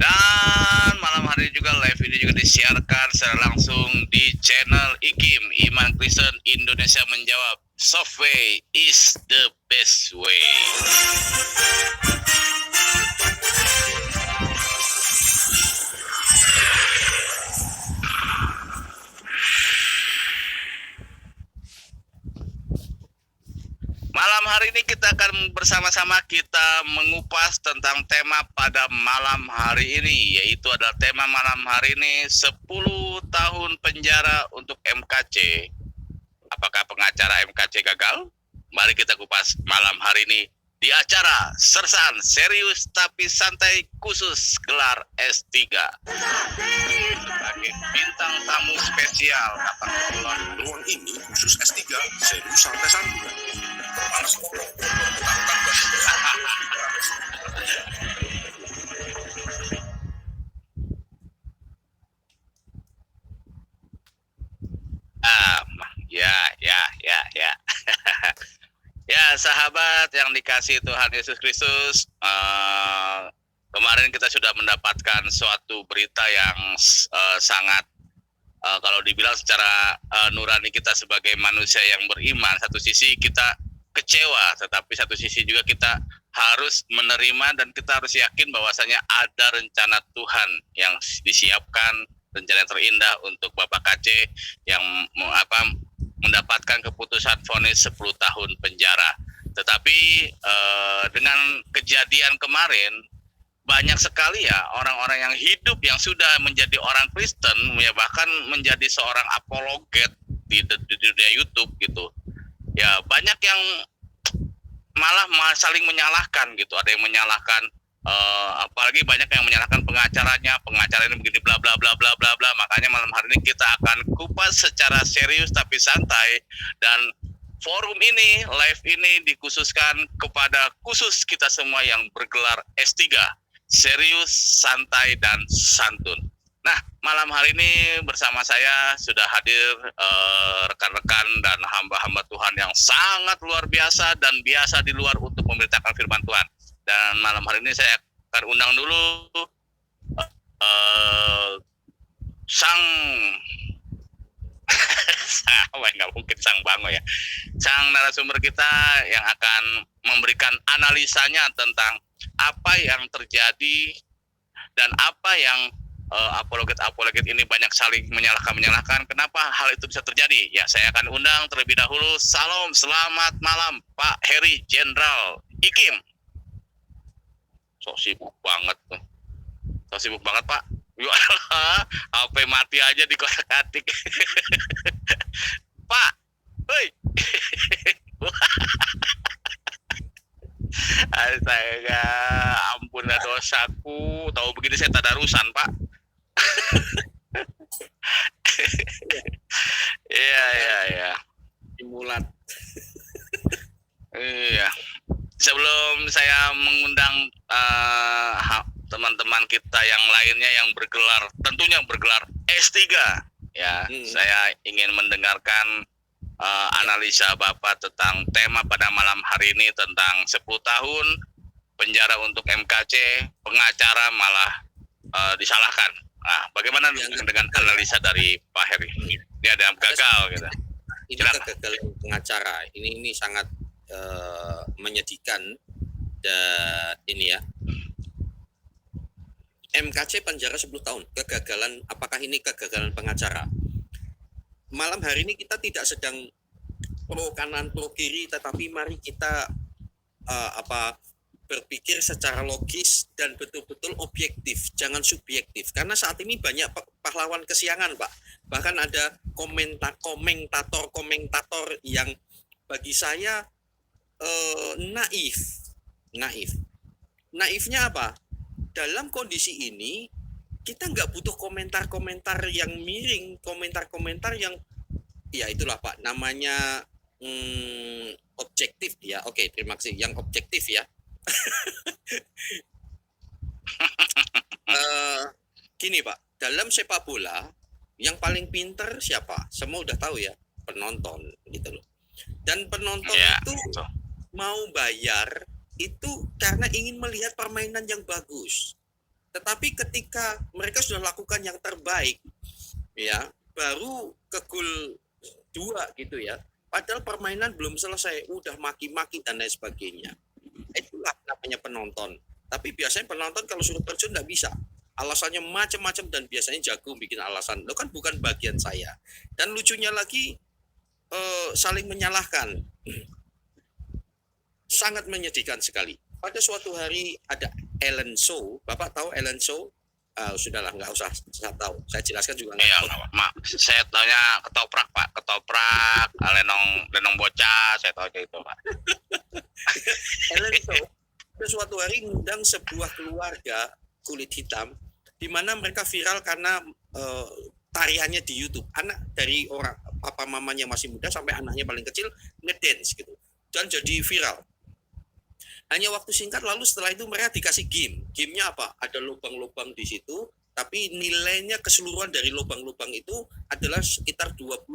Dan malam hari juga live ini juga disiarkan secara langsung di channel IKIM, Iman Kristen Indonesia Menjawab. Soft way is the best way. Malam hari ini kita akan bersama-sama kita mengupas tentang tema pada malam hari ini, yaitu adalah tema malam hari ini 10 tahun penjara untuk MKC. Apakah pengacara MKC gagal? Mari kita kupas malam hari ini di acara Sersan Serius Tapi Santai khusus gelar S3. Sebagai bintang tamu spesial ruang ini khusus S3 Serius Santai Santai. Ya. Ya, sahabat yang dikasihi Tuhan Yesus Kristus, kemarin kita sudah mendapatkan suatu berita yang sangat kalau dibilang secara nurani kita sebagai manusia yang beriman, satu sisi kita kecewa, tetapi satu sisi juga kita harus menerima dan kita harus yakin bahwasanya ada rencana Tuhan yang disiapkan, rencana yang terindah untuk Bapak KC yang mendapatkan keputusan vonis 10 tahun penjara. Tetapi dengan kejadian kemarin banyak sekali ya orang-orang yang hidup yang sudah menjadi orang Kristen, ya bahkan menjadi seorang apologet di dunia YouTube gitu. Ya banyak yang malah saling menyalahkan gitu. Ada yang menyalahkan apalagi banyak yang menyalahkan pengacara ini begini bla bla bla bla bla bla. Makanya malam hari ini kita akan kupas secara serius tapi santai, dan forum ini, live ini dikhususkan kepada khusus kita semua yang bergelar S3, serius, santai, dan santun. Nah, malam hari ini bersama saya sudah hadir rekan-rekan dan hamba-hamba Tuhan yang sangat luar biasa dan biasa di luar untuk memberitakan firman Tuhan. Dan malam hari ini saya akan undang dulu sang nggak mungkin sang bango ya, sang narasumber kita yang akan memberikan analisanya tentang apa yang terjadi dan apa yang apologet ini banyak saling menyalahkan. Kenapa hal itu bisa terjadi? Ya, saya akan undang terlebih dahulu. Salam, selamat malam Pak Heri Jenderal IKIM. So sibuk banget Pak. HP mati aja di kotak-atik. Pak, hei. Astaga, ampun dosaku. Tahu begini saya tadarusan, Pak. Iya. Simulat. Iya. Sebelum saya mengundang teman-teman kita yang lainnya yang tentunya bergelar S3 ya, saya ingin mendengarkan analisa Bapak tentang tema pada malam hari ini tentang 10 tahun penjara untuk MKC, pengacara malah disalahkan. Nah, bagaimana dengan analisa dari Pak Heri? Ini ada yang gagal gitu. Ini kegagalan pengacara. Ini sangat menyedihkan. Dan ini ya, MKC penjara 10 tahun. Kegagalan, apakah ini kegagalan pengacara? Malam hari ini kita tidak sedang pro kanan pro kiri, tetapi mari kita berpikir secara logis dan betul-betul objektif, jangan subjektif. Karena saat ini banyak pahlawan kesiangan, Pak. Bahkan ada komentator yang bagi saya naif. Naifnya apa? Dalam kondisi ini kita nggak butuh komentar-komentar yang miring, komentar-komentar yang ya itulah Pak, namanya objektif ya. Oke, terima kasih. Yang objektif ya. Gini Pak, dalam sepak bola yang paling pinter siapa? Semua udah tahu ya, penonton gitu loh. Dan penonton itu mau bayar itu karena ingin melihat permainan yang bagus. Tetapi ketika mereka sudah lakukan yang terbaik, ya, baru ke gol 2 gitu ya. Padahal permainan belum selesai, udah maki-maki dan lain sebagainya. Itulah namanya penonton. Tapi biasanya penonton kalau suruh terjun nggak bisa. Alasannya macam-macam dan biasanya jago bikin alasan. Lo kan bukan bagian saya. Dan lucunya lagi saling menyalahkan. Sangat menyedihkan sekali. Pada suatu hari ada Ellen Show. Bapak tahu Ellen Show? Sudahlah, nggak usah saya tahu. Saya jelaskan juga nggak Iya, tahu. Mak. Saya taunya ketoprak, Pak. Ketoprak, lenong bocah, saya tahu kayak itu, Pak. Ellen Show pada suatu hari ngundang sebuah keluarga kulit hitam di mana mereka viral karena tariannya di YouTube. Anak dari orang papa mamanya masih muda sampai anaknya paling kecil ngedance gitu. Dan jadi viral. Hanya waktu singkat lalu setelah itu mereka dikasih game. Gamenya apa? Ada lubang-lubang di situ, tapi nilainya keseluruhan dari lubang-lubang itu adalah sekitar $20.000.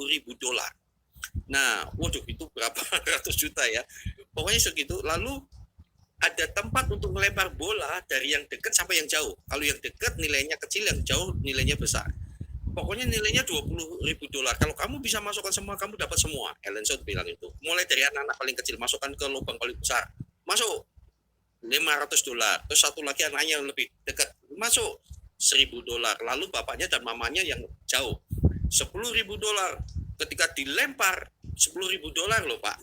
Nah, waduh itu berapa ratus juta ya. Pokoknya segitu. Lalu ada tempat untuk melempar bola dari yang dekat sampai yang jauh. Kalau yang dekat nilainya kecil, yang jauh nilainya besar. Pokoknya nilainya $20.000. Kalau kamu bisa masukkan semua, kamu dapat semua. Ellen Show bilang itu. Mulai dari anak-anak paling kecil, masukkan ke lubang paling besar. Masuk $500. Terus satu lagi anaknya yang lebih dekat, masuk $1.000. Lalu bapaknya dan mamanya yang jauh, $10.000. Ketika dilempar $10.000 loh Pak.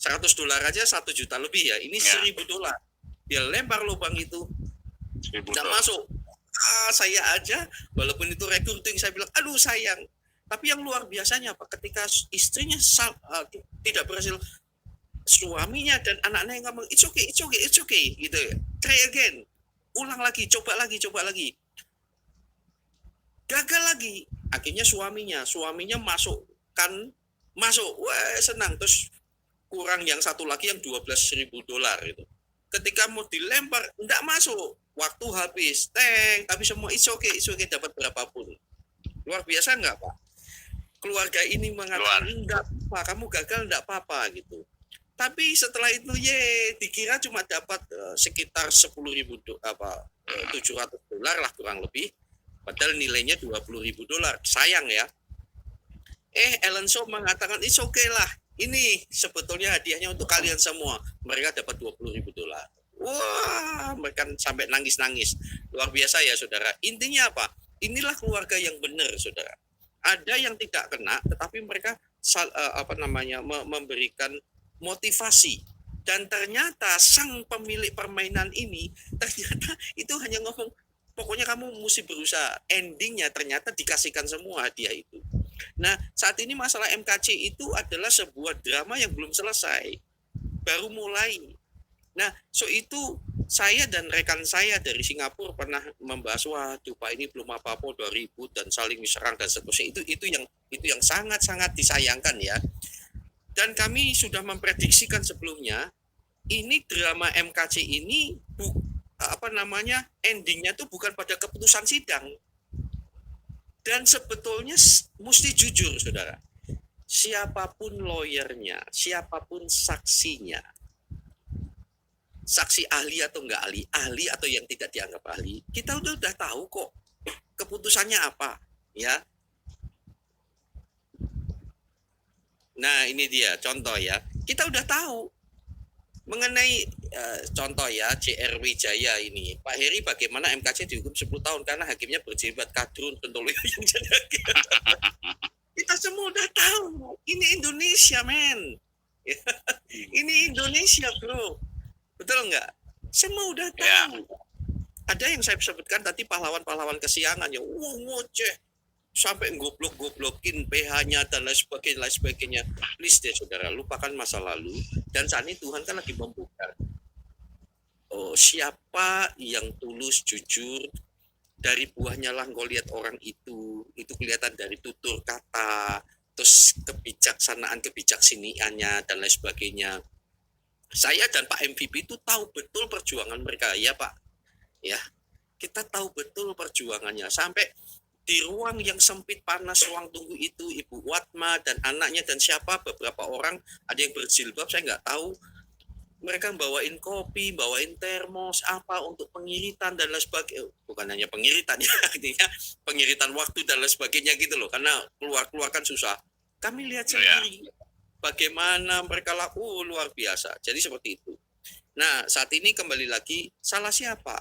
$100 aja 1 juta lebih ya. Ini $1.000. Dia lempar lubang itu, tidak masuk. Saya aja, walaupun itu recruiting, saya bilang, aduh sayang. Tapi yang luar biasanya Pak, ketika istrinya tidak berhasil, suaminya dan anaknya yang ngomong, it's okay gitu ya. Try again, ulang lagi, coba lagi. Gagal lagi. Akhirnya suaminya masuk. Wah senang. Terus kurang yang satu lagi yang $12.000 itu. Ketika mau dilempar, enggak masuk. Waktu habis, tapi semua it's okay, dapat berapapun. Luar biasa enggak Pak? Keluarga ini mengatakan, enggak Pak, kamu gagal enggak apa-apa gitu. Tapi setelah itu dikira cuma dapat sekitar $700 lah kurang lebih. Padahal nilainya $20.000. Sayang ya. Ellen Show mengatakan it's okay lah. Ini sebetulnya hadiahnya untuk kalian semua. Mereka dapat $20.000. Wah, mereka sampai nangis-nangis. Luar biasa ya saudara. Intinya apa? Inilah keluarga yang benar saudara. Ada yang tidak kena, tetapi mereka memberikan motivasi. Dan ternyata sang pemilik permainan ini ternyata itu hanya ngomong, pokoknya kamu mesti berusaha. Endingnya ternyata dikasihkan semua hadiah itu. Nah, saat ini masalah MKC itu adalah sebuah drama yang belum selesai, baru mulai. Nah, itu saya dan rekan saya dari Singapura pernah membahas, waduh Pak ini belum apa-apa udah ribut dan saling diserang dan seterusnya. Itu yang sangat-sangat disayangkan ya. Dan kami sudah memprediksikan sebelumnya, ini drama MKC ini endingnya tuh bukan pada keputusan sidang. Dan sebetulnya mesti jujur saudara, siapapun lawyernya, siapapun saksinya, saksi ahli atau enggak ahli atau yang tidak dianggap ahli, kita udah tahu kok keputusannya apa ya. Nah ini dia contoh ya, kita udah tahu mengenai contoh ya JR Wijaya ini, Pak Heri bagaimana MKC dihukum 10 tahun karena hakimnya berjilbab kadrun pentolo yang jadi hakim. Kita semua udah tahu, ini Indonesia men. Ini Indonesia bro, betul nggak? Semua udah tahu. Ada yang saya sebutkan tadi pahlawan-pahlawan kesiangan yang ngoceh sampai goblok-goblokin PH-nya dan lain sebagainya. Please deh saudara, lupakan masa lalu. Dan saat ini Tuhan kan lagi membuka. Siapa yang tulus, jujur, dari buahnya lah engkau lihat orang itu kelihatan dari tutur kata, terus kebijaksanaannya dan lain sebagainya. Saya dan Pak MVP itu tahu betul perjuangan mereka, ya Pak. Ya, kita tahu betul perjuangannya sampai di ruang yang sempit panas ruang tunggu itu Ibu Watma dan anaknya dan siapa beberapa orang, ada yang berjilbab saya nggak tahu, mereka bawain kopi, bawain termos, apa untuk pengiritan dan lain sebagainya. Bukan hanya pengiritan ya, artinya pengiritan waktu dan lain sebagainya gitu loh. Karena keluar kan susah. Kami lihat sendiri bagaimana mereka laku luar biasa. Jadi seperti itu. Nah, saat ini kembali lagi, salah siapa?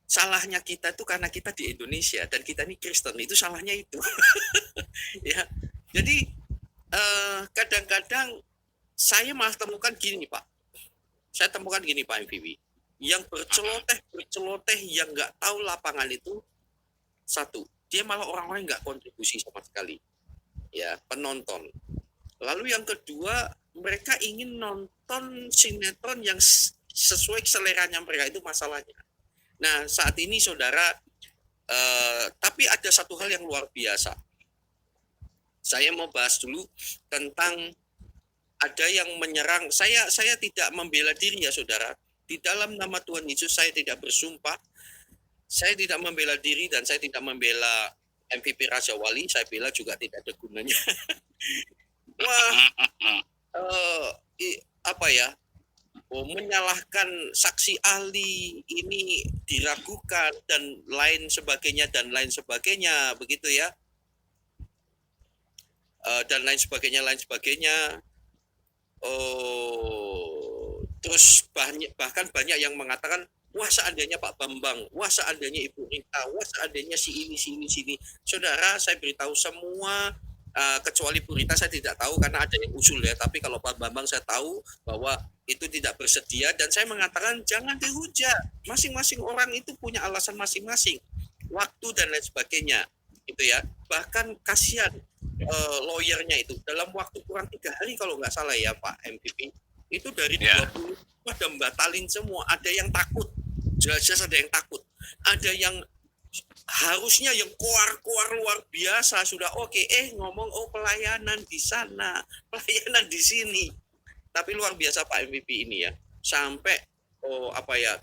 Salahnya kita itu karena kita di Indonesia dan kita ini Kristen, itu salahnya itu. Ya, jadi kadang-kadang saya malah temukan gini Pak. Saya temukan gini Pak MVV. Yang berceloteh yang nggak tahu lapangan itu, satu, dia malah orang-orang yang nggak kontribusi sama sekali. Ya, penonton. Lalu yang kedua, mereka ingin nonton sinetron yang sesuai seleranya mereka, itu masalahnya. Nah, saat ini saudara, tapi ada satu hal yang luar biasa. Saya mau bahas dulu tentang ada yang menyerang. Saya tidak membela diri ya saudara. Di dalam nama Tuhan Yesus saya tidak bersumpah. Saya tidak membela diri dan saya tidak membela MVP Raja Wali. Saya bela juga tidak ada gunanya. Wah, apa ya? Menyalahkan saksi ahli ini diragukan dan lain sebagainya begitu ya. Dan lain sebagainya. Terus bahkan banyak yang mengatakan, wah seandainya Pak Bambang, wah seandainya Ibu Rita, wah seandainya si ini. Saudara, saya beritahu semua, kecuali Bu Rita saya tidak tahu karena ada yang usul ya. Tapi kalau Pak Bambang saya tahu bahwa itu tidak bersedia, dan saya mengatakan jangan dihujat. Masing-masing orang itu punya alasan masing-masing, waktu dan lain sebagainya, gitu ya. Bahkan kasihan lawyernya itu dalam waktu kurang 3 hari kalau nggak salah ya Pak MVP, itu dari 20 ada batalin semua. Ada yang takut, jelas-jelas ada yang takut, ada yang harusnya yang keluar luar biasa sudah oke, ngomong pelayanan di sana, pelayanan di sini, tapi luar biasa Pak MVP ini ya, sampai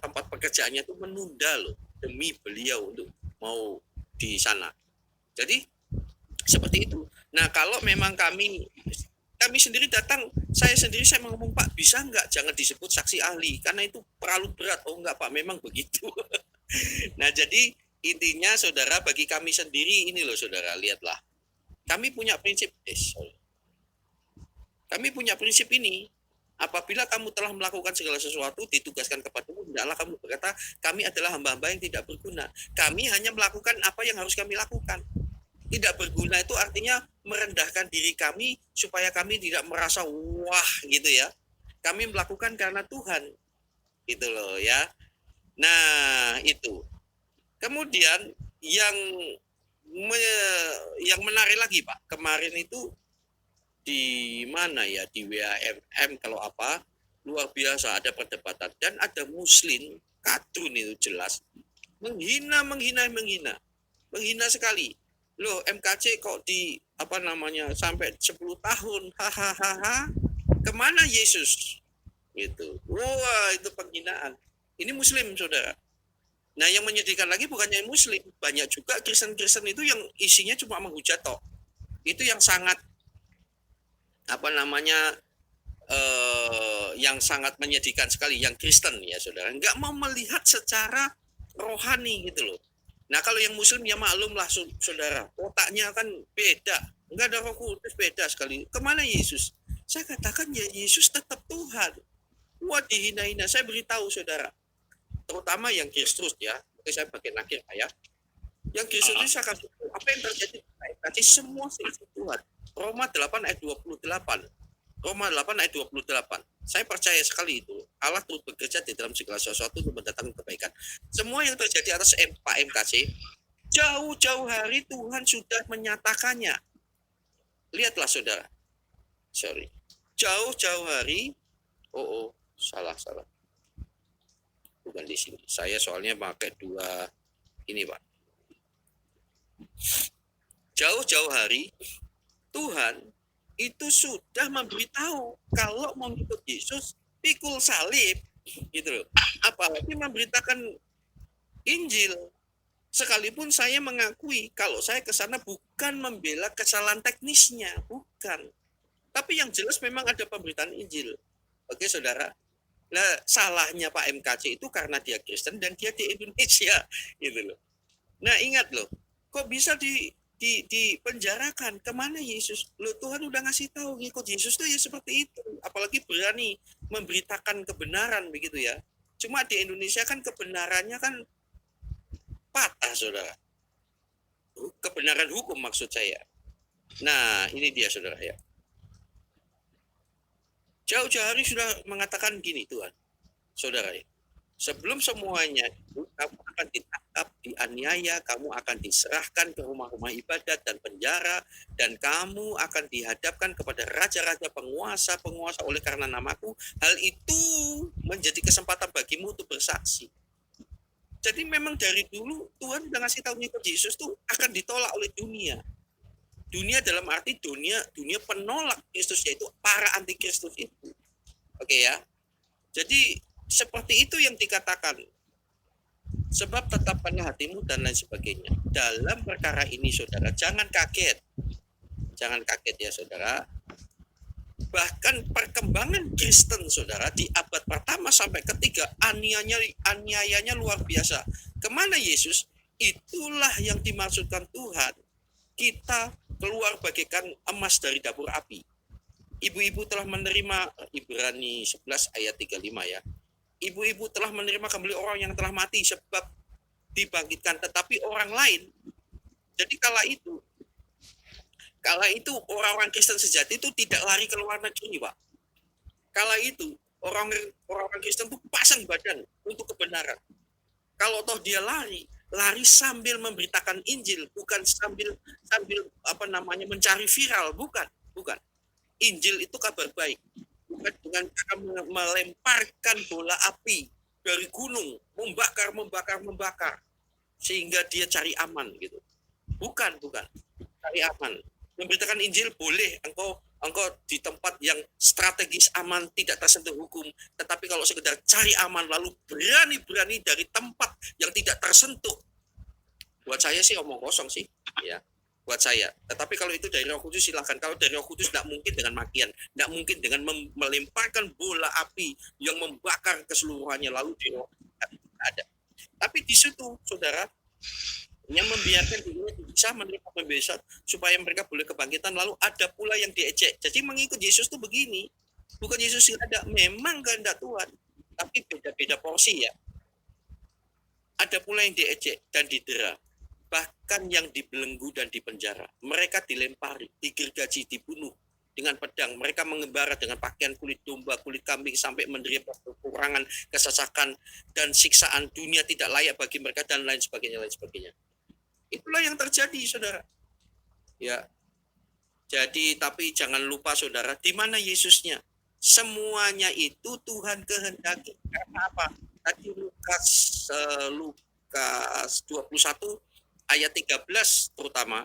tempat pekerjaannya itu menunda loh demi beliau untuk mau di sana. Jadi seperti itu. Nah, kalau memang kami sendiri datang, saya ngomong, Pak, bisa nggak jangan disebut saksi ahli karena itu terlalu berat. Oh enggak Pak, memang begitu. Nah, jadi intinya saudara, bagi kami sendiri ini loh saudara, lihatlah. Kami punya prinsip ini. Apabila kamu telah melakukan segala sesuatu ditugaskan kepadamu, hendaklah kamu berkata, kami adalah hamba-hamba yang tidak berguna. Kami hanya melakukan apa yang harus kami lakukan. Tidak berguna itu artinya merendahkan diri kami supaya kami tidak merasa wah gitu ya. Kami melakukan karena Tuhan. Gitu loh ya. Nah, itu. Kemudian yang menarik lagi Pak, kemarin itu di mana ya, di WAMM kalau apa, luar biasa ada perdebatan dan ada muslim kadrun itu jelas menghina sekali. Loh, MKC kok sampai 10 tahun, hahaha, kemana Yesus? Gitu. Wah, itu penghinaan. Ini muslim, saudara. Nah, yang menyedihkan lagi bukannya muslim, banyak juga Kristen-Kristen itu yang isinya cuma menghujat toh. Itu yang sangat yang sangat menyedihkan sekali, yang Kristen ya, saudara. Nggak mau melihat secara rohani gitu loh. Nah, kalau yang muslim ya maklum lah saudara, otaknya kan beda, nggak ada Roh Kudus, beda sekali. Kemana Yesus? Saya katakan ya Yesus tetap Tuhan. Wah, dihina-hina. Saya beritahu saudara, terutama yang Kristus ya, oke saya pakai nakir ya. Yang Kristus itu saya kasih apa yang terjadi, kasih semua sisi Tuhan. Roma 8 ayat 28. Roma 8 ayat 28. Saya percaya sekali itu. Allah turut bekerja di dalam segala sesuatu untuk mendatangkan kebaikan. Semua yang terjadi atas Pak MKC, jauh-jauh hari Tuhan sudah menyatakannya. Lihatlah saudara. Sorry. Jauh-jauh hari. Salah. Bukan di sini. Saya soalnya pakai 2 ini Pak. Jauh-jauh hari Tuhan itu sudah memberitahu kalau mau ikut Yesus pikul salib gitu loh. Apalagi memberitakan Injil. Sekalipun saya mengakui kalau saya ke sana bukan membela kesalahan teknisnya, bukan. Tapi yang jelas memang ada pemberitaan Injil. Oke saudara. Nah, salahnya Pak MKC itu karena dia Kristen dan dia di Indonesia, gitu loh. Nah, ingat loh, kok bisa dipenjarakan? Kemana Yesus? Loh, Tuhan udah ngasih tahu ngikut Yesus tuh ya seperti itu. Apalagi berani memberitakan kebenaran begitu ya. Cuma di Indonesia kan kebenarannya kan patah, saudara. Kebenaran hukum maksud saya. Nah, ini dia saudara ya. Jauh-jauh hari sudah mengatakan gini Tuhan, saudara ya. Sebelum semuanya itu, kamu akan ditangkap, dianiaya, kamu akan diserahkan ke rumah-rumah ibadat dan penjara, dan kamu akan dihadapkan kepada raja-raja penguasa-penguasa oleh karena namaku. Hal itu menjadi kesempatan bagimu untuk bersaksi. Jadi memang dari dulu Tuhan sudah ngasih tahu ngikut Yesus tuh akan ditolak oleh dunia. Dunia dalam arti dunia penolak Kristus, yaitu para antikristus itu. Oke ya. Jadi seperti itu yang dikatakan. Sebab tetapkanlah hatimu dan lain sebagainya. Dalam perkara ini saudara, jangan kaget. Jangan kaget ya saudara. Bahkan perkembangan Kristen saudara di abad pertama sampai ketiga aniayanya luar biasa. Kemana Yesus? Itulah yang dimaksudkan Tuhan. Kita keluar bagaikan emas dari dapur api. Ibu-ibu telah menerima, Ibrani 11 ayat 35 ya. Ibu-ibu telah menerima kembali orang yang telah mati sebab dibangkitkan, tetapi orang lain. Jadi kala itu orang-orang Kristen sejati itu tidak lari ke luar negeri, Pak. Kala itu orang-orang Kristen itu pasang badan untuk kebenaran. Kalau toh dia lari sambil memberitakan Injil, bukan sambil mencari viral, bukan. Injil itu kabar baik. Bukan dengan cara melemparkan bola api dari gunung, membakar sehingga dia cari aman gitu. Bukan cari aman. Memberitakan Injil boleh, engkau di tempat yang strategis aman, tidak tersentuh hukum. Tetapi kalau sekedar cari aman lalu berani-berani dari tempat yang tidak tersentuh, buat saya sih omong kosong sih, ya. Buat saya. Tetapi kalau itu dari Roh Kudus silahkan. Kalau dari Roh Kudus tidak mungkin dengan makian, tidak mungkin dengan melemparkan bola api yang membakar keseluruhannya lalu tidak ada. Tapi di situ, saudara, yang membiarkan dirinya bisa menerima pembebasan supaya mereka boleh kebangkitan, lalu ada pula yang diejek. Jadi mengikut Yesus itu begini, bukan Yesus yang ada, memang kehendak Tuhan, tapi beda-beda porsi ya. Ada pula yang diejek dan didera, bahkan yang dibelenggu dan dipenjara. Mereka dilempari, digergaji, dibunuh dengan pedang. Mereka mengembara dengan pakaian kulit domba, kulit kambing, sampai menderita kekurangan, kesesakan, dan siksaan. Dunia tidak layak bagi mereka, dan lain sebagainya. Itulah yang terjadi, saudara. Ya. Jadi, tapi jangan lupa, saudara, di mana Yesusnya? Semuanya itu Tuhan kehendaki. Karena apa? Tadi Lukas 21 ayat 13 terutama,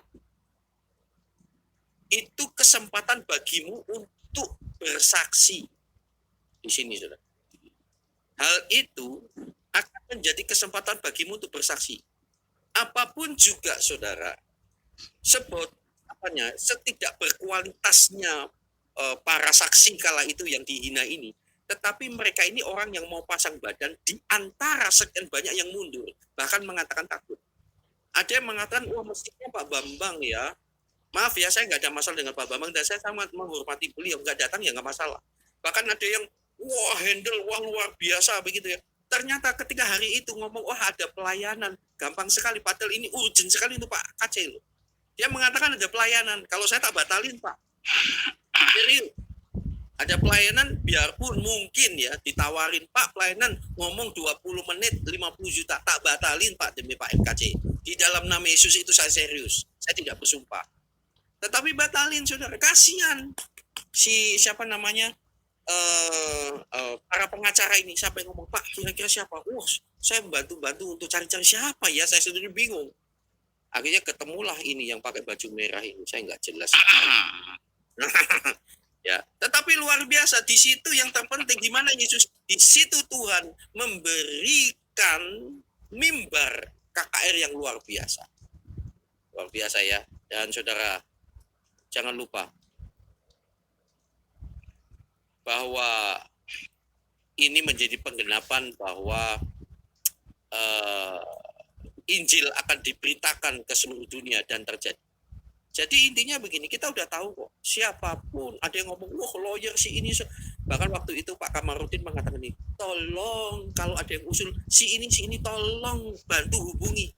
itu kesempatan bagimu untuk bersaksi di sini, saudara. Hal itu akan menjadi kesempatan bagimu untuk bersaksi. Apapun juga, saudara, setidak berkualitasnya para saksi kala itu yang dihina ini, tetapi mereka ini orang yang mau pasang badan di antara sekian banyak yang mundur, bahkan mengatakan takut. Ada yang mengatakan, wah mestinya Pak Bambang ya, maaf ya saya nggak ada masalah dengan Pak Bambang dan saya sangat menghormati beliau, nggak datang ya nggak masalah. Bahkan ada yang wah luar biasa begitu ya. Ternyata ketika hari itu ngomong, wah ada pelayanan, gampang sekali, padahal ini urgent sekali untuk Pak KC loh. Dia mengatakan ada pelayanan, kalau saya tak batalin Pak. Serius. Ada pelayanan, biarpun mungkin ya ditawarin, Pak pelayanan ngomong 20 menit 50 juta, tak batalin Pak demi Pak MKC. Di dalam nama Yesus itu saya serius, saya tidak bersumpah. Tetapi batalin, saudara, kasihan siapa namanya, para pengacara ini sampai ngomong, Pak kira-kira siapa? Saya bantu untuk cari-cari siapa ya, saya sendiri bingung. Akhirnya ketemulah ini yang pakai baju merah ini, saya nggak jelas. Ya, tetapi luar biasa di situ yang terpenting, di mana Yesus, di situ Tuhan memberikan mimbar KKR yang luar biasa ya. Dan saudara, jangan lupa bahwa ini menjadi penggenapan bahwa Injil akan diberitakan ke seluruh dunia dan terjadi. Jadi intinya begini, kita udah tahu kok, siapapun ada yang ngomong, wah lawyer si ini, bahkan waktu itu Pak Kamarudin mengatakan ini, tolong kalau ada yang usul si ini tolong bantu hubungi.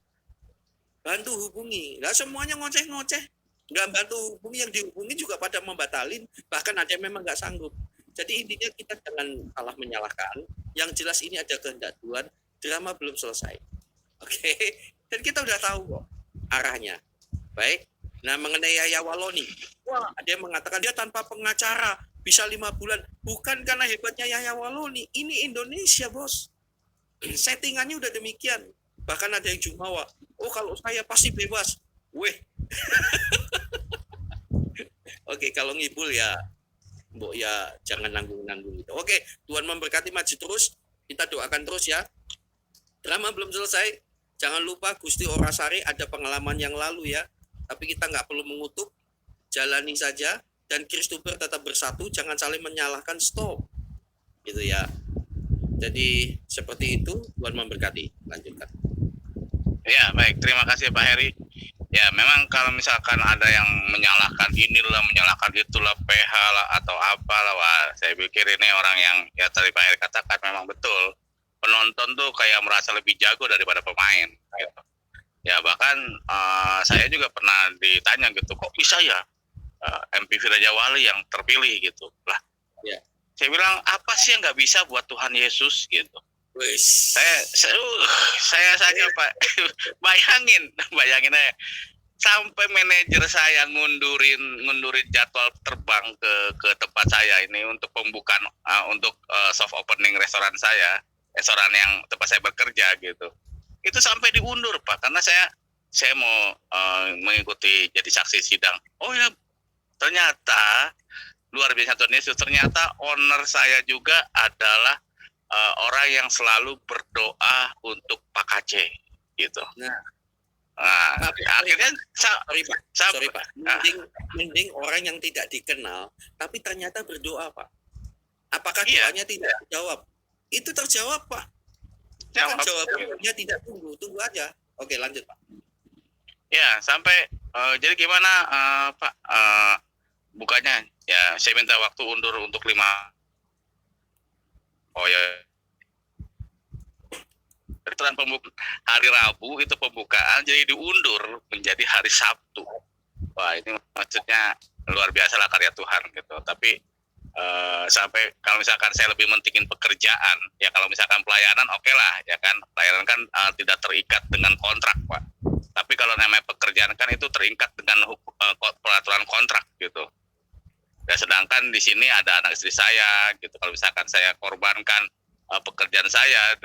Nah semuanya ngoceh-ngoceh, nggak bantu hubungi, yang dihubungi juga pada membatalin, bahkan ada yang memang nggak sanggup. Jadi intinya kita jangan salah menyalahkan, yang jelas ini ada kehendak Tuhan, drama belum selesai. Oke, dan kita udah tahu kok arahnya. Baik. Nah mengenai Yahya Waloni, wah ada yang mengatakan dia tanpa pengacara bisa 5 bulan. Bukan karena hebatnya Yahya Waloni, ini Indonesia bos. Settingannya udah demikian. Bahkan ada yang jumawa, oh kalau saya pasti bebas. Weh. Oke, kalau ngibul ya, mbok ya jangan nanggung-nanggung gitu. Oke, Tuhan memberkati, maju terus. Kita doakan terus ya. Drama belum selesai. Jangan lupa Gusti Orasari ada pengalaman yang lalu ya. Tapi kita nggak perlu mengutuk, jalani saja, dan Kristuber tetap bersatu, jangan saling menyalahkan, stop, gitu ya. Jadi seperti itu, Tuhan memberkati. Lanjutkan. Ya baik, terima kasih Pak Heri. Ya memang kalau misalkan ada yang menyalahkan inilah, menyalahkan itulah, PH lah atau apalah, wah saya pikir ini orang yang ya tadi Pak Heri katakan memang betul. Penonton tuh kayak merasa lebih jago daripada pemain gitu. Ya bahkan saya juga pernah ditanya gitu, kok bisa ya MPV Raja Wali yang terpilih gitu lah. Ya. Saya bilang apa sih yang nggak bisa buat Tuhan Yesus gitu. Saya saja Pak bayangin aja sampai manajer saya ngundurin jadwal terbang ke tempat saya ini untuk pembukaan untuk soft opening restoran yang tempat saya bekerja gitu. Itu sampai diundur Pak, karena saya mau mengikuti jadi saksi sidang. Oh ya, ternyata luar biasa Tuhan Yesus, ternyata owner saya juga adalah orang yang selalu berdoa untuk Pak Aceh gitu. Nah, akhirnya sorry Pak. Mending orang yang tidak dikenal tapi ternyata berdoa Pak. Apakah doanya tidak dijawab? Itu terjawab Pak. Jangan jawabannya tidak, tunggu aja. Oke, lanjut Pak. Ya, sampai jadi gimana Pak bukanya? Ya, saya minta waktu undur untuk 5. Oh ya. Hari Rabu itu pembukaan jadi diundur menjadi hari Sabtu. Wah, ini maksudnya luar biasa lah karya Tuhan gitu. Tapi sampai kalau misalkan saya lebih mentingin pekerjaan, ya kalau misalkan pelayanan oke lah, ya kan pelayanan kan tidak terikat dengan kontrak Pak. Tapi kalau namanya pekerjaan kan itu terikat dengan peraturan kontrak gitu. Ya sedangkan di sini ada anak istri saya gitu. Kalau misalkan saya korbankan pekerjaan saya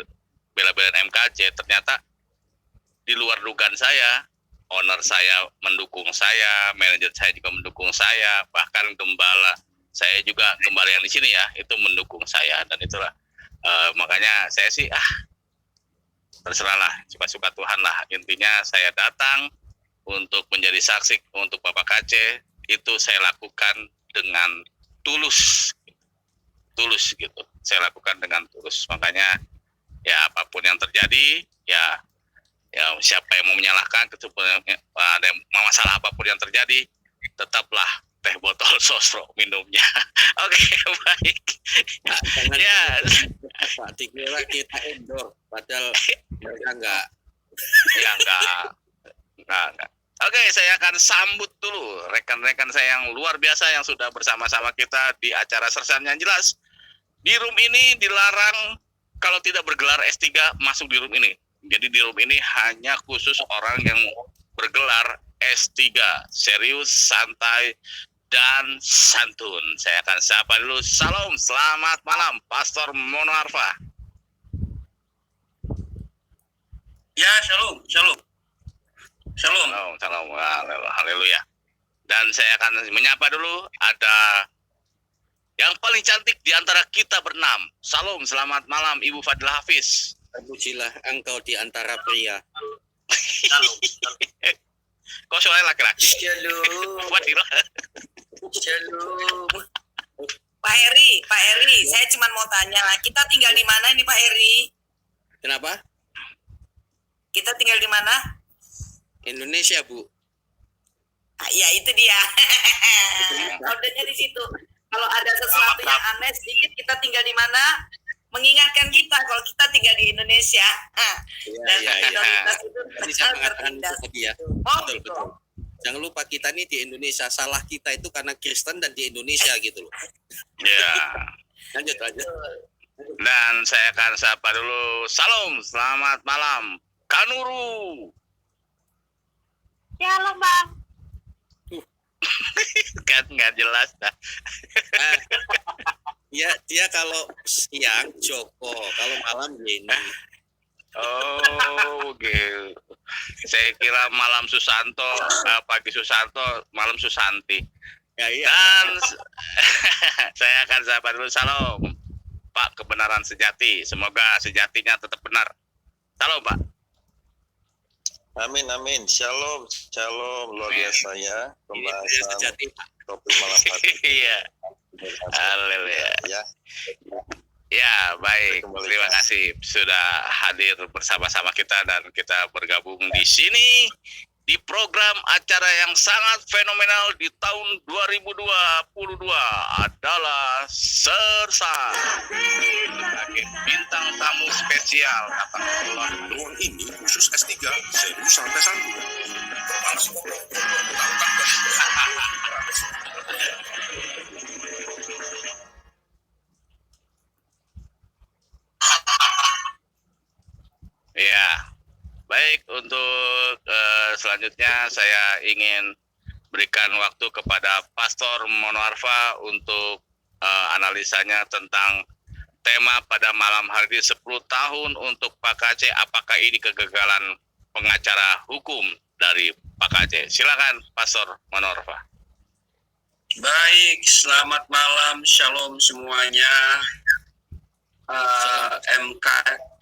bela-belain MKC, ternyata di luar dugaan saya, owner saya mendukung saya, manajer saya juga mendukung saya, bahkan gembala saya juga, gembala yang di sini ya, itu mendukung saya, dan itulah makanya saya sih terserah lah, suka-suka Tuhan lah. Intinya saya datang untuk menjadi saksi untuk Bapak KC, itu saya lakukan dengan tulus gitu. Saya lakukan dengan tulus. Makanya ya apapun yang terjadi, ya siapa yang mau menyalahkan, ada masalah apapun yang terjadi, tetaplah teh botol sosro minumnya. Oke, baik. Ya, Pak, dikira kita endor, padahal mereka enggak. Oke, saya akan sambut dulu rekan-rekan saya yang luar biasa yang sudah bersama-sama kita di acara Sersan yang jelas. Di room ini dilarang kalau tidak bergelar S3 masuk di room ini. Jadi di room ini hanya khusus orang yang bergelar S3, serius, santai, dan santun. Saya akan sapa dulu. Salam, selamat malam, Pastor Mono Arfa. Ya, shalom. Salam, haleluya. Dan saya akan menyapa dulu, ada yang paling cantik di antara kita berenam. Salam, selamat malam, Ibu Fadila Hafiz. Terpujilah engkau di antara pria. Shalom. Kok soalnya laki-laki? Shalom. Fadila. Shalom. Pak Heri, saya cuma mau tanya, kita tinggal di mana ini Pak Heri? Kenapa? Kita tinggal di mana? Indonesia, Bu. Ya itu dia. Kodenya di situ. Kalau ada sesuatu yang aneh sedikit, kita tinggal di mana? Mengingatkan kita kalau kita tinggal di Indonesia. Dan minoritas itu Tadi saya mengatakan tertindas. itu tadi ya. Oh, Betul, gitu. betul. Jangan lupa kita nih di Indonesia, salah kita itu karena Kristen dan di Indonesia gitu loh. Ya. Lanjut. Dan saya akan sapa dulu. Salam, selamat malam. Kanuru. Shalom Bang. Kan nggak jelas dah. Ya, dia kalau siang Joko, kalau malam Yeni. Oh, gitu. Saya kira malam Susanto, pagi Susanto, malam Susanti. Ya, iya. Dan saya akan sapa dulu. Salam, Pak, kebenaran sejati. Semoga sejatinya tetap benar. Salam, Pak. Amin. Shalom. Luar biasa ya Ini dia pembahasan sejati, Pak. topik malam hari Iya. ini. Haleluya. Ya, Ya, baik. Kembali, Terima Pak. kasih sudah hadir bersama-sama kita dan kita bergabung di sini di program acara yang sangat fenomenal di tahun 2022 adalah Sersa. Sebagai bintang tamu spesial akan keluar. Ruang ini khusus S3, serius sampai santun. Kepala sekolah Ya, baik untuk selanjutnya saya ingin berikan waktu kepada Pastor Monoarfa untuk analisanya tentang tema pada malam hari ini 10 tahun untuk Pak KC. Apakah ini kegagalan pengacara hukum dari Pak KC? Silakan Pastor Monoarfa. Baik, selamat malam, shalom semuanya. MKC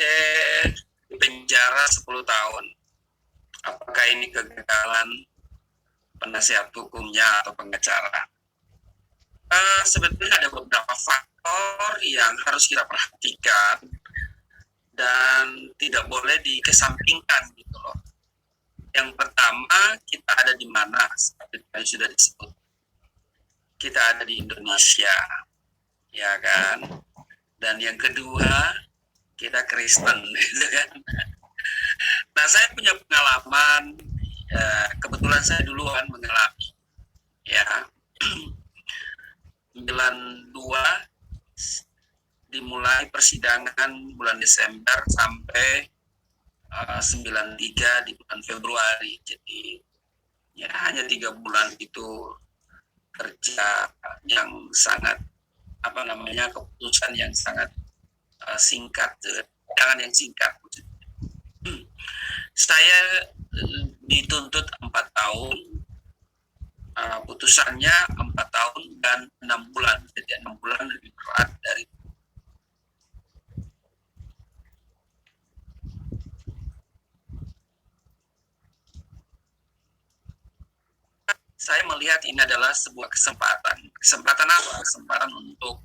di penjara 10 tahun. Apakah ini kegagalan penasihat hukumnya atau pengacara? Sebetulnya ada beberapa faktor yang harus kita perhatikan dan tidak boleh dikesampingkan gitu loh. Yang pertama, kita ada di mana? Seperti yang sudah disebut. Kita ada di Indonesia, ya kan? Dan yang kedua, kita Kristen, gitu kan? Nah, saya punya pengalaman, kebetulan saya duluan mengalami, ya. 92 dimulai persidangan bulan Desember sampai 93 di bulan Februari. Jadi ya hanya 3 bulan itu kerja yang sangat keputusan yang sangat singkat, jangan yang singkat. Saya dituntut 4 tahun, putusannya 4 tahun dan 6 bulan, jadi 6 bulan lebih berat dari saya melihat ini adalah sebuah kesempatan. Kesempatan apa? Kesempatan untuk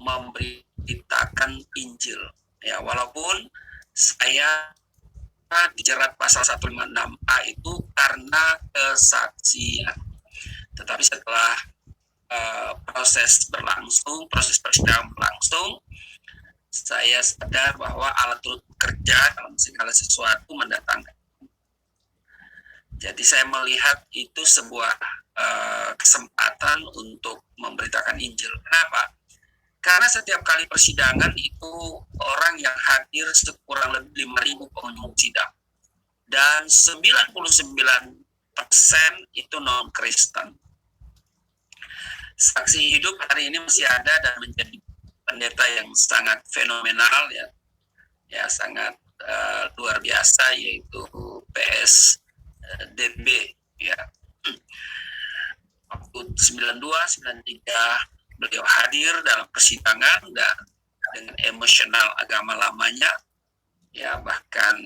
memberitakan Injil. Ya, walaupun saya dijerat pasal 156A itu karena kesaksian. Tetapi setelah proses persidangan berlangsung, saya sadar bahwa Allah turut bekerja dalam segala sesuatu mendatangkan. Jadi saya melihat itu sebuah kesempatan untuk memberitakan Injil. Kenapa? Karena setiap kali persidangan itu orang yang hadir sekurang lebih 5.000 pengunjung sidang. Dan 99% itu non-Kristen. Saksi hidup hari ini masih ada dan menjadi pendeta yang sangat fenomenal, ya sangat luar biasa, yaitu PSDB, ya. Waktu 92, 93 beliau hadir dalam persidangan dan dengan emosional agama lamanya, ya bahkan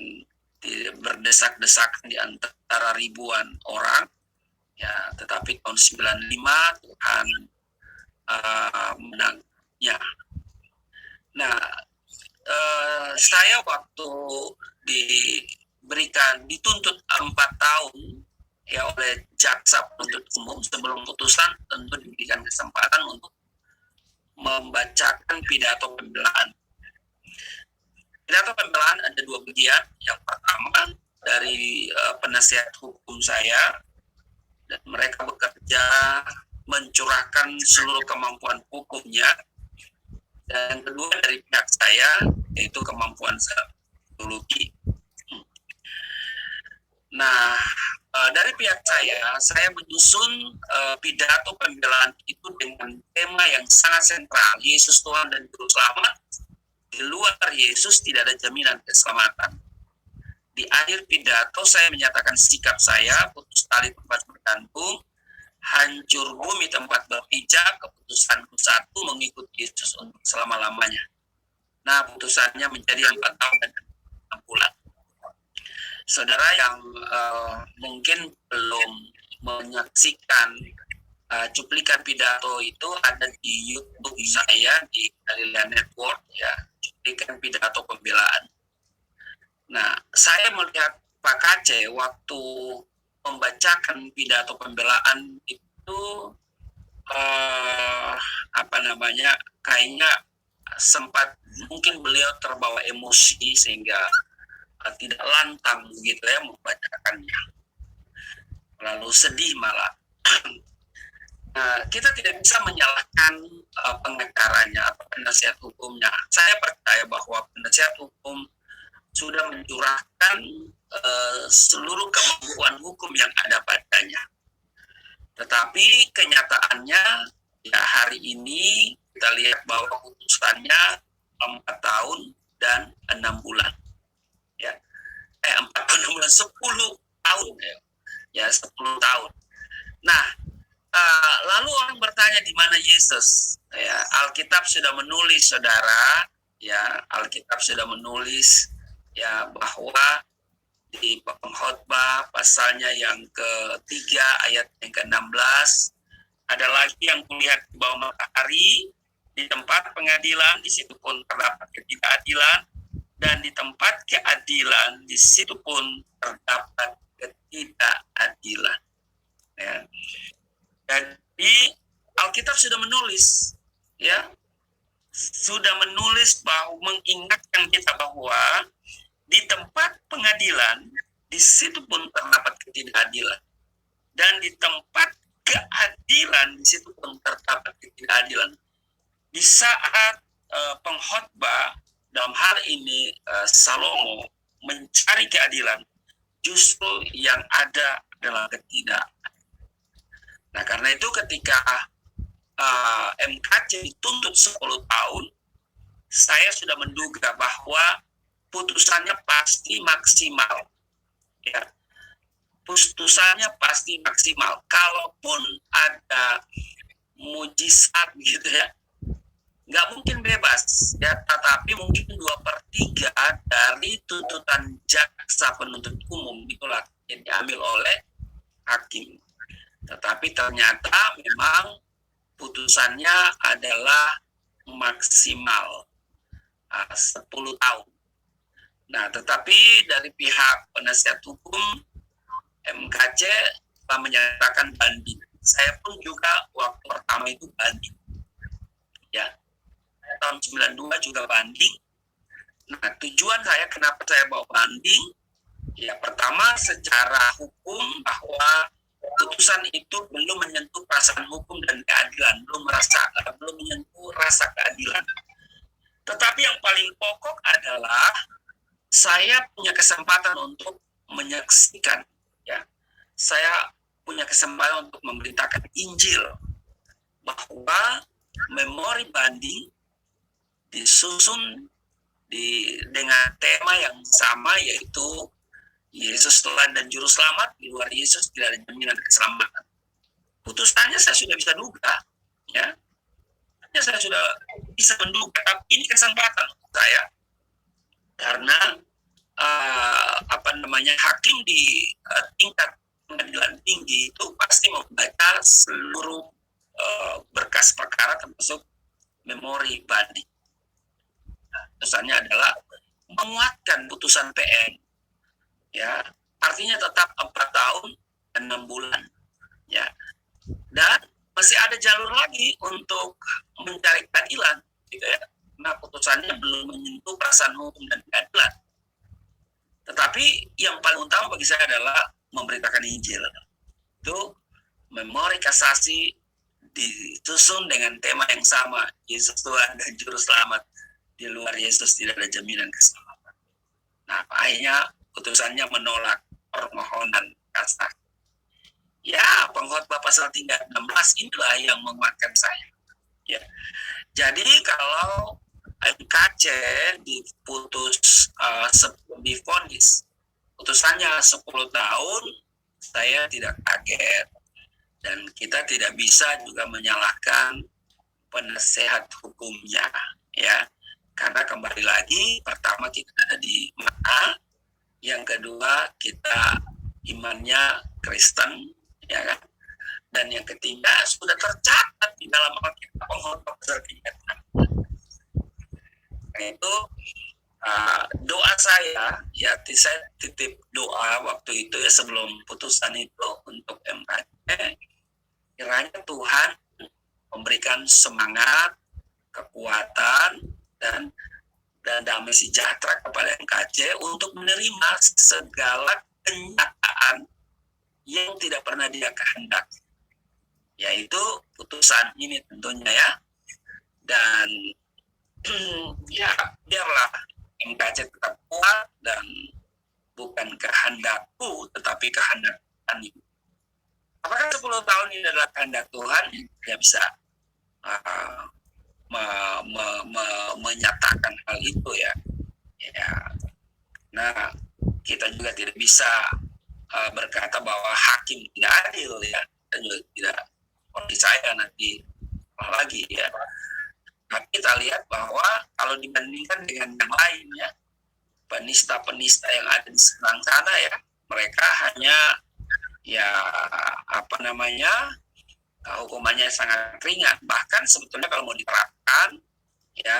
berdesak-desakan di antara ribuan orang, ya. Tetapi tahun 95 Tuhan menangnya. Nah, saya waktu dituntut 4 tahun ya oleh jaksa penuntut umum, sebelum putusan tentu diberikan kesempatan untuk membacakan pidato pembelaan. Pidato pembelaan ada 2 bagian. Yang pertama dari penasihat hukum saya, dan mereka bekerja mencurahkan seluruh kemampuan hukumnya. Dan yang kedua dari pihak saya, yaitu kemampuan psikologi. Nah, dari pihak saya menyusun pidato pembelaan itu dengan tema yang sangat sentral, Yesus Tuhan dan Juru Selamat. Di luar Yesus tidak ada jaminan keselamatan. Di akhir pidato saya menyatakan sikap saya, putus tali tempat bergantung, hancur bumi tempat berpijak, keputusanku satu, mengikuti Yesus untuk selama-lamanya. Nah, putusannya menjadi 4 tahun dan 6 bulan. Saudara yang mungkin belum menyaksikan cuplikan pidato itu, ada di YouTube saya di Galilea Network, ya, cuplikan pidato pembelaan. Nah, saya melihat Pak Kace waktu membacakan pidato pembelaan itu kayaknya sempat mungkin beliau terbawa emosi sehingga tidak lantang begitu ya membacakannya, lalu sedih malah. Kita tidak bisa menyalahkan pengacaranya atau penasihat hukumnya. Saya percaya bahwa penasihat hukum sudah mencurahkan seluruh kemampuan hukum yang ada padanya. Tetapi kenyataannya ya hari ini kita lihat bahwa putusannya 4 tahun dan 6 bulan. Ya. 4 tahun 6 bulan, 10 tahun ya 10 tahun. Nah, lalu orang bertanya di mana Yesus? Ya, Alkitab sudah menulis, saudara. Ya, Alkitab sudah menulis ya bahwa di Pengkhotbah pasalnya yang ke-3 ayat yang ke-16, ada lagi yang kulihat di bawah matahari, di tempat pengadilan di situ pun terdapat ketidakadilan, dan di tempat keadilan di situ pun terdapat ketidakadilan. Ya. Jadi Alkitab sudah menulis, ya, sudah menulis bahwa mengingatkan kita bahwa di tempat pengadilan di situ pun terdapat ketidakadilan, dan di tempat keadilan di situ pun terdapat ketidakadilan. Di saat pengkhotbah dalam hal ini Salomo mencari keadilan, justru yang ada adalah ketidakadilan. Nah, karena itu ketika MKC dituntut 10 tahun, saya sudah menduga bahwa putusannya pasti maksimal. Ya. Putusannya pasti maksimal. Kalaupun ada mujizat gitu ya, nggak mungkin bebas. Ya, tetapi mungkin 2/3 dari tuntutan jaksa penuntut umum itulah yang diambil oleh hakim. Tetapi ternyata memang putusannya adalah maksimal 10 tahun. Nah, tetapi dari pihak penasihat hukum MKC telah menyatakan banding. Saya pun juga waktu pertama itu banding. Ya, tahun 92 juga banding. Nah, tujuan saya kenapa saya bawa banding? Ya, pertama secara hukum bahwa putusan itu belum menyentuh perasaan hukum dan keadilan, belum menyentuh rasa keadilan. Tetapi yang paling pokok adalah saya punya kesempatan untuk menyaksikan, ya, saya punya kesempatan untuk memberitakan Injil bahwa memori banding disusun dengan tema yang sama, yaitu Yesus Tuhan dan Juru Selamat. Di luar Yesus tidak ada jaminan keselamatan. Putusannya saya sudah bisa duga, ya. Saya sudah bisa menduga, tapi ini kesempatan untuk saya karena hakim di tingkat pengadilan tinggi itu pasti membaca seluruh berkas perkara termasuk memori banding. Nah, putusannya adalah menguatkan putusan PN, ya, artinya tetap 4 tahun dan 6 bulan, ya, dan masih ada jalur lagi untuk mencari keadilan, gitu ya. Nah, putusannya belum menyentuh perasaan hukum dan keadilan. Tetapi yang paling utama bagi saya adalah memberitakan Injil. Itu memori kasasi disusun dengan tema yang sama, Yesus Tuhan dan Juru Selamat. Di luar Yesus tidak ada jaminan keselamatan. Nah, akhirnya putusannya menolak permohonan kasasi. Ya, pengkhotbah pasal 316 inilah yang menguatkan saya. Ya. Jadi kalau MKC diputus divonis putusannya 10 tahun, saya tidak kaget, dan kita tidak bisa juga menyalahkan penasehat hukumnya, ya, karena kembali lagi, pertama kita ada di mana, yang kedua kita imannya Kristen, ya kan, dan yang ketiga sudah tercatat di dalam Alkitab pengkhotbah pasal 3. Itu doa saya, ya, saya titip doa waktu itu ya sebelum putusan itu untuk MKC, kiranya Tuhan memberikan semangat, kekuatan, dan damai sejahtera kepada MKC untuk menerima segala kenyataan yang tidak pernah dia kehendaki, yaitu putusan ini tentunya, ya. Dan ya, biarlah MKC tetap kuat, dan bukan kehendakku tetapi kehendak Tuhan. Apakah 10 tahun ini adalah kehendak Tuhan? Tidak bisa menyatakan hal itu, ya. Nah, kita juga tidak bisa berkata bahwa hakim tidak adil, ya. Kita juga tidak percaya nanti lagi, ya. Tapi kita lihat bahwa kalau dibandingkan dengan yang lain, ya, penista-penista yang ada di seberang sana, ya, mereka hanya, ya, hukumannya sangat ringan. Bahkan sebetulnya kalau mau diterapkan, ya,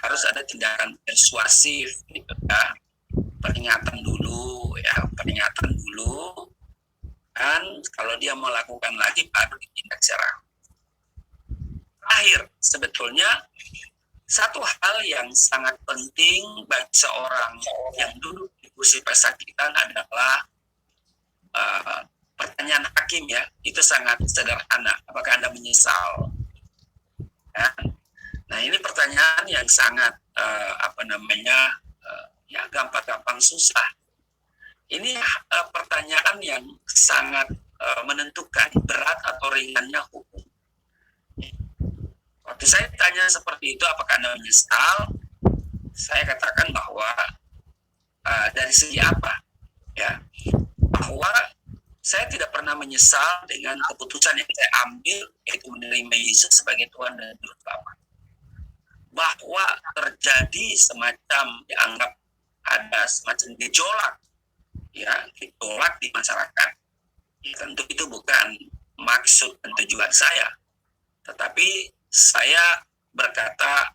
harus ada tindakan persuasif, gitu, ya. Peringatan dulu, dan kalau dia melakukan lagi baru ditindak secara. Akhir, sebetulnya satu hal yang sangat penting bagi seorang yang duduk di kursi pesakitan adalah pertanyaan hakim, ya, itu sangat sederhana. Apakah Anda menyesal? Ya. Nah, ini pertanyaan yang sangat ya, gampang-gampang susah. Ini pertanyaan yang sangat menentukan berat atau ringannya hukum. Waktu saya tanya seperti itu, apakah Anda menyesal? Saya katakan bahwa dari segi apa, ya, bahwa saya tidak pernah menyesal dengan keputusan yang saya ambil, yaitu menerima Yesus sebagai Tuhan dan Juru Selamat. Bahwa terjadi semacam dianggap ada semacam gejolak, ya, gejolak di masyarakat. Ya, tentu itu bukan maksud dan tujuan saya, tetapi saya berkata,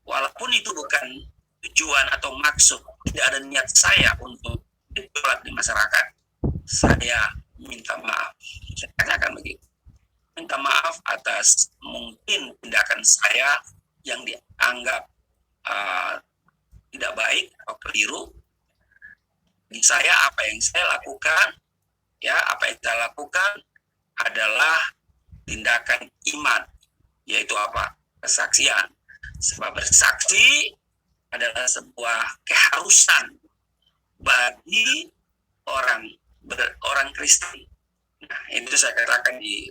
walaupun itu bukan tujuan atau maksud, tidak ada niat saya untuk gejolak di masyarakat, saya minta maaf. Saya katakan begitu. Minta maaf atas mungkin tindakan saya yang dianggap tidak baik atau keliru. Bagi saya, apa yang saya lakukan, ya, adalah tindakan iman, yaitu apa? Kesaksian. Sebab bersaksi adalah sebuah keharusan bagi orang Kristen. Nah, itu saya katakan di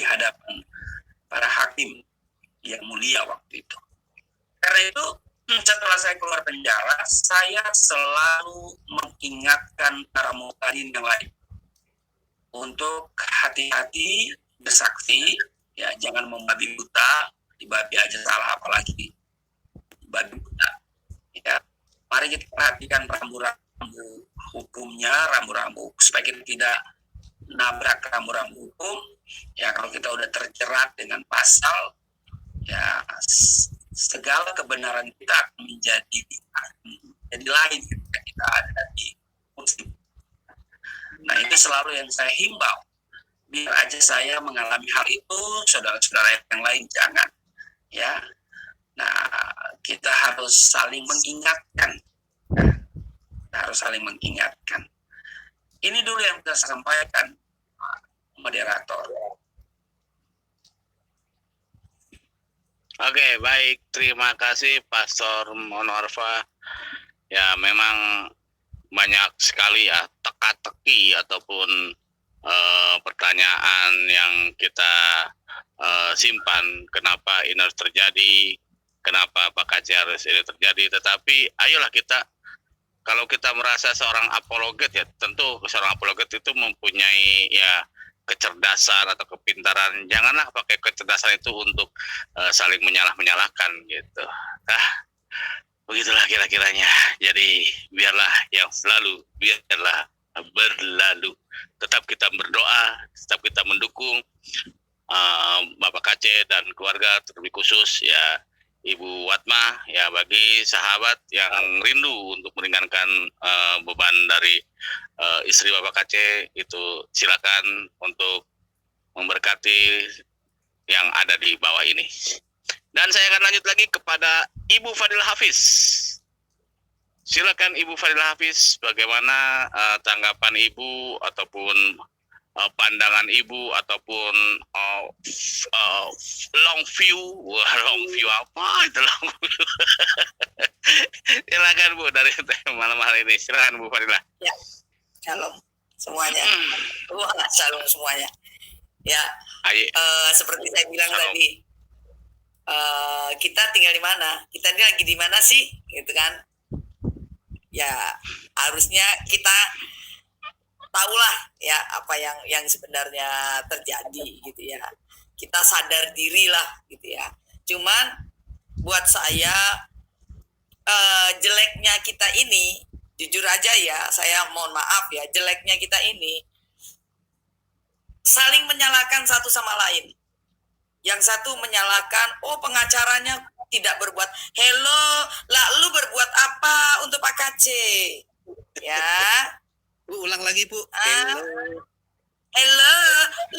hadapan para hakim yang mulia waktu itu. Karena itu, setelah saya keluar penjara, saya selalu mengingatkan para muhtarin yang lain untuk hati-hati bersaksi, ya, jangan membabi buta, dibabi aja salah, apalagi babi buta. Ya, mari kita perhatikan rambu-rambu hukumnya, rambu-rambu supaya kita tidak nabrak rambu-rambu hukum, Ya kalau kita udah terjerat dengan pasal, ya segala kebenaran kita akan jadi lain ketika kita ada di kursi. Nah itu selalu yang saya himbau. Biar aja saya mengalami hal itu, saudara-saudara yang lain jangan. Ya, nah kita harus saling mengingatkan. Kita harus saling mengingatkan. Ini dulu yang kita sampaikan, moderator. Oke, baik. Terima kasih Pastor Monorfa. Ya, memang banyak sekali ya teka-teki ataupun pertanyaan yang kita simpan. Kenapa ini harus terjadi? Kenapa Pak Kaci harus ini terjadi? Tetapi ayolah kita, kalau kita merasa seorang apologet ya, tentu seorang apologet itu mempunyai ya kecerdasan atau kepintaran. Janganlah pakai kecerdasan itu untuk saling menyalah-menyalahkan gitu. Begitulah kira-kiranya. Jadi biarlah yang selalu, biarlah berlalu. Tetap kita berdoa, tetap kita mendukung Bapak Kace dan keluarga, terlebih khusus ya Ibu Watma, ya bagi sahabat yang rindu untuk meringankan beban dari istri Bapak Kace, itu silakan untuk memberkati yang ada di bawah ini. Dan saya akan lanjut lagi kepada Ibu Fadila Hafiz. Silakan Ibu Fadila Hafiz, bagaimana tanggapan Ibu ataupun pandangan Ibu ataupun long view apa itu long view? Silakan Bu dari malam hari ini. Silakan Bu Fadila. Ya, shalom semuanya. Wah, shalom semuanya. Ya, seperti saya bilang Shalom. tadi, kita tinggal di mana? Kita ini lagi di mana sih? Gitu kan? Ya, harusnya kita tahulah ya apa yang sebenarnya terjadi gitu ya. Kita sadar diri lah gitu ya. Cuman buat saya jeleknya kita ini, jujur aja ya, saya mohon maaf ya, jeleknya kita ini saling menyalahkan satu sama lain. Yang satu menyalahkan, oh pengacaranya tidak berbuat. Hello, lah lu berbuat apa untuk Pak Kace? Ya. Bu, ulang lagi Bu. Hello,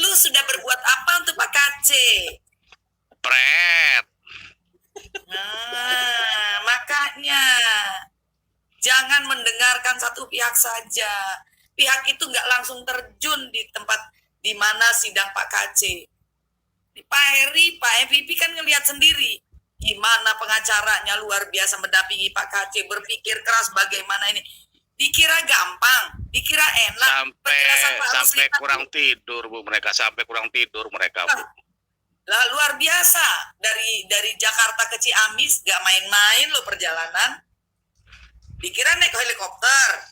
lu sudah berbuat apa untuk Pak Kace? Pret. Nah, makanya jangan mendengarkan satu pihak saja. Pihak itu nggak langsung terjun di tempat di mana sidang Pak Kace. Pak Heri, Pak MVP kan ngelihat sendiri gimana pengacaranya luar biasa mendampingi Pak Kace, berpikir keras bagaimana ini. Dikira gampang, dikira enak. Sampai kurang tidur Bu, mereka sampai kurang tidur mereka Bu. Lah luar biasa, dari Jakarta ke Ciamis gak main-main lo perjalanan. Dikira naik helikopter.